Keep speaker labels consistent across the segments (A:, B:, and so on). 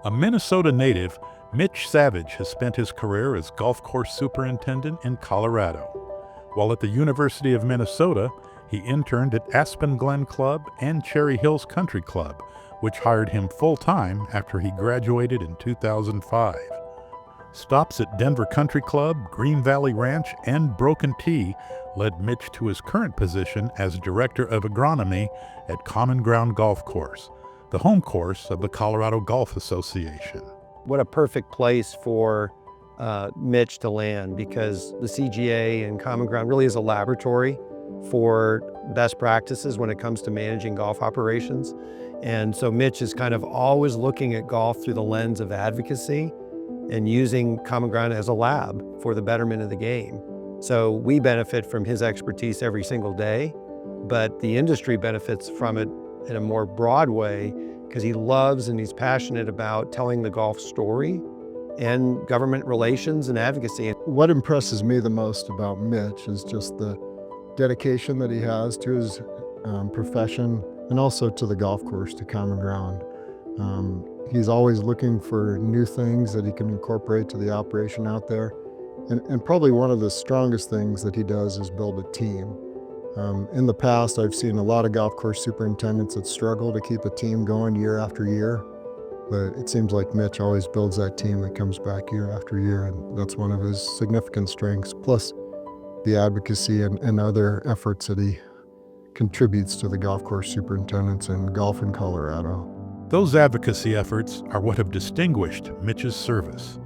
A: A Minnesota native, Mitch Savage has spent his career as golf course superintendent in Colorado. While at the University of Minnesota, he interned at Aspen Glen Club and Cherry Hills Country Club, which hired him full-time after he graduated in 2005. Stops at Denver Country Club, Green Valley Ranch, and Broken T led Mitch to his current position as Director of Agronomy at CommonGround Golf Course, the home course of the Colorado Golf Association.
B: What a perfect place for Mitch to land, because the CGA and CommonGround really is a laboratory for best practices when it comes to managing golf operations. And so Mitch is kind of always looking at golf through the lens of advocacy and using CommonGround as a lab for the betterment of the game. So we benefit from his expertise every single day, but the industry benefits from it in a more broad way because he loves and he's passionate about telling the golf story and government relations and advocacy.
C: What impresses me the most about Mitch is just the dedication that he has to his profession and also to the golf course, to CommonGround. He's always looking for new things that he can incorporate to the operation out there. And probably one of the strongest things that he does is build a team. In the past, I've seen a lot of golf course superintendents that struggle to keep a team going year after year, but it seems like Mitch always builds that team that comes back year after year, and that's one of his significant strengths, plus the advocacy and other efforts that he contributes to the golf course superintendents and golf in Colorado.
A: Those advocacy efforts are what have distinguished Mitch's service.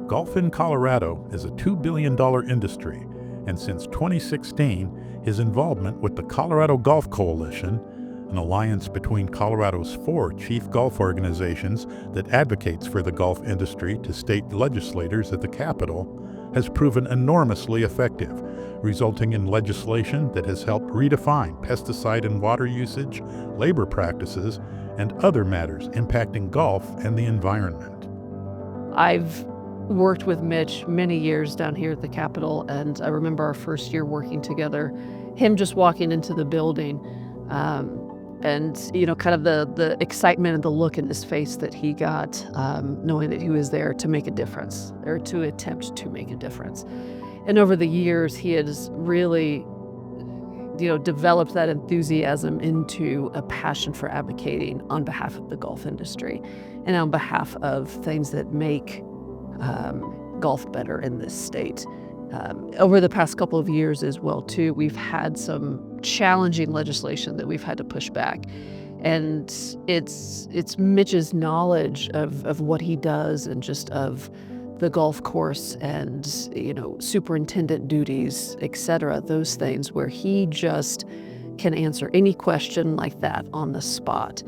A: Golf in Colorado is a $2 billion industry, and since 2016, his involvement with the Colorado Golf Coalition, an alliance between Colorado's 4 chief golf organizations that advocates for the golf industry to state legislators at the Capitol, has proven enormously effective, resulting in legislation that has helped redefine pesticide and water usage, labor practices, and other matters impacting golf and the environment.
D: I've worked with Mitch many years down here at the Capitol, and I remember our first year working together, him just walking into the building, and kind of the excitement and the look in his face that he got, knowing that he was there to make a difference, or to attempt to make a difference. And over the years, he has really developed that enthusiasm into a passion for advocating on behalf of the golf industry and on behalf of things that make golf better in this state. Over the past couple of years as well, too, we've had some challenging legislation that we've had to push back. And it's Mitch's knowledge of what he does and just of the golf course and, superintendent duties, et cetera, those things where he just can answer any question like that on the spot.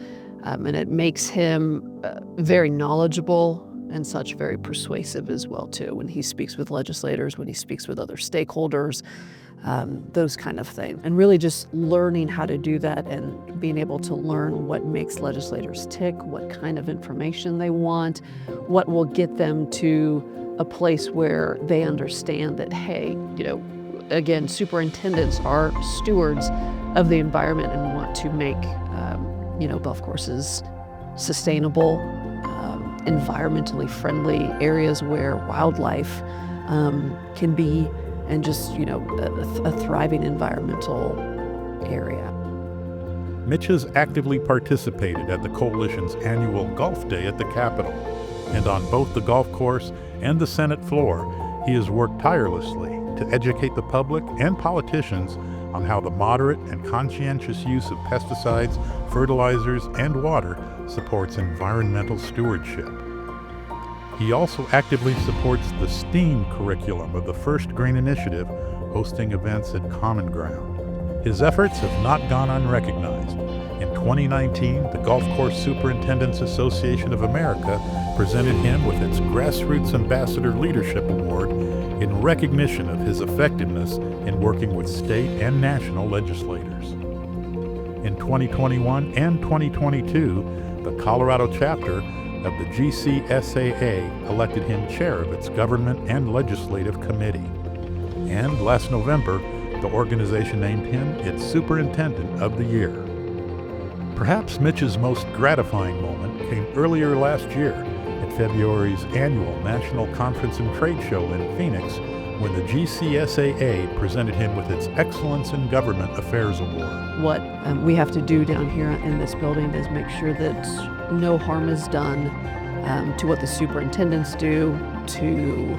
D: And it makes him very knowledgeable and such, very persuasive as well, too, when he speaks with legislators, when he speaks with other stakeholders, those kind of things. And really just learning how to do that and being able to learn what makes legislators tick, what kind of information they want, what will get them to a place where they understand that, hey, again, superintendents are stewards of the environment and want to make, golf courses sustainable, environmentally friendly areas where wildlife can be, and just a thriving environmental area.
A: Mitch has actively participated at the Coalition's annual Golf Day at the Capitol, and on both the golf course and the Senate floor, he has worked tirelessly to educate the public and politicians on how the moderate and conscientious use of pesticides, fertilizers, and water supports environmental stewardship. He also actively supports the STEAM curriculum of the First Green Initiative, hosting events at CommonGround. His efforts have not gone unrecognized. In 2019, the Golf Course Superintendents Association of America presented him with its Grassroots Ambassador Leadership Award in recognition of his effectiveness in working with state and national legislators. In 2021 and 2022, the Colorado chapter of the GCSAA elected him chair of its Government and Legislative Committee. And last November, the organization named him its Superintendent of the Year. Perhaps Mitch's most gratifying moment came earlier last year at February's annual National Conference and Trade Show in Phoenix when the GCSAA presented him with its Excellence in Government Affairs Award.
D: What we have to do down here in this building is make sure that no harm is done to what the superintendents do, to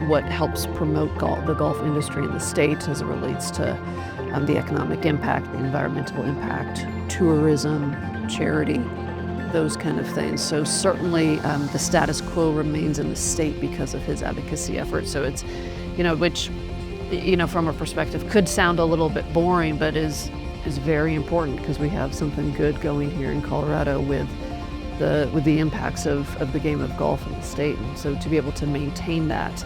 D: what helps promote the golf industry in the state as it relates to the economic impact, the environmental impact, tourism, charity, those kind of things. So certainly the status quo remains in the state because of his advocacy efforts. So it's, which, from a perspective could sound a little bit boring, but is very important because we have something good going here in Colorado with the impacts of the game of golf in the state. And so to be able to maintain that,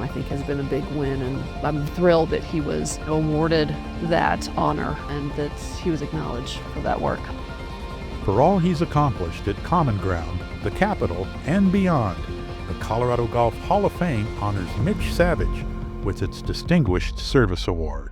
D: I think has been a big win, and I'm thrilled that he was awarded that honor and that he was acknowledged for that work.
A: For all he's accomplished at CommonGround, the Capitol, and beyond, the Colorado Golf Hall of Fame honors Mitch Savage with its Distinguished Service Award.